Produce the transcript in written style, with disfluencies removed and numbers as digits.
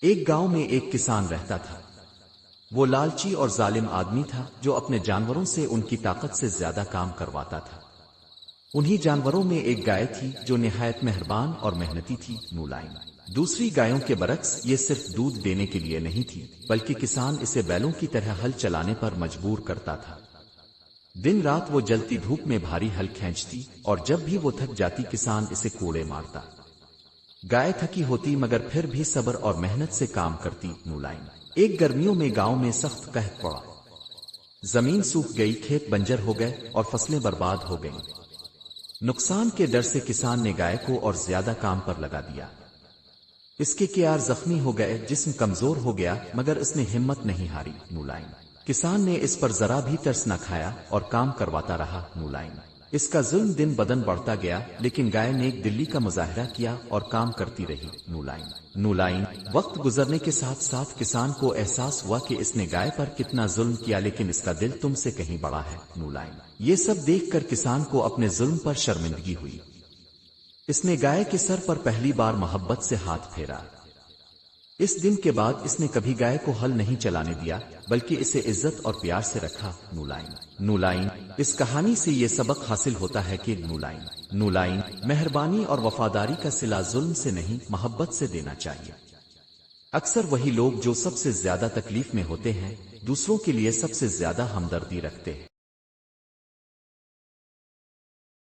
ایک گاؤں میں ایک کسان رہتا تھا۔ وہ لالچی اور ظالم آدمی تھا جو اپنے جانوروں سے ان کی طاقت سے زیادہ کام کرواتا تھا۔ انہی جانوروں میں ایک گائے تھی جو نہایت مہربان اور محنتی تھی، ملائم۔ دوسری گایوں کے برعکس یہ صرف دودھ دینے کے لیے نہیں تھی، بلکہ کسان اسے بیلوں کی طرح ہل چلانے پر مجبور کرتا تھا۔ دن رات وہ جلتی دھوپ میں بھاری ہل کھینچتی، اور جب بھی وہ تھک جاتی کسان اسے کوڑے مارتا۔ گائے تھکی ہوتی مگر پھر بھی صبر اور محنت سے کام کرتی، ملائم۔ ایک گرمیوں میں گاؤں میں سخت قحط پڑا۔ زمین سوکھ گئی، کھیت بنجر ہو گئے اور فصلیں برباد ہو گئیں۔ نقصان کے ڈر سے کسان نے گائے کو اور زیادہ کام پر لگا دیا۔ اس کے کیار زخمی ہو گئے، جسم کمزور ہو گیا، مگر اس نے ہمت نہیں ہاری، ملائم۔ کسان نے اس پر ذرا بھی ترس نہ کھایا اور کام کرواتا رہا، ملائم۔ اس کا ظلم دن بدن بڑھتا گیا، لیکن گائے نیک دلی کا مظاہرہ کیا اور کام کرتی رہی، ملائم۔ وقت گزرنے کے ساتھ ساتھ کسان کو احساس ہوا کہ اس نے گائے پر کتنا ظلم کیا، لیکن اس کا دل تم سے کہیں بڑا ہے، ملائم۔ یہ سب دیکھ کر کسان کو اپنے ظلم پر شرمندگی ہوئی۔ اس نے گائے کے سر پر پہلی بار محبت سے ہاتھ پھیرا۔ اس دن کے بعد اس نے کبھی گائے کو ہل نہیں چلانے دیا، بلکہ اسے عزت اور پیار سے رکھا، ملائم۔ اس کہانی سے یہ سبق حاصل ہوتا ہے کہ ملائم مہربانی اور وفاداری کا صلہ ظلم سے نہیں، محبت سے دینا چاہیے۔ اکثر وہی لوگ جو سب سے زیادہ تکلیف میں ہوتے ہیں، دوسروں کے لیے سب سے زیادہ ہمدردی رکھتے ہیں۔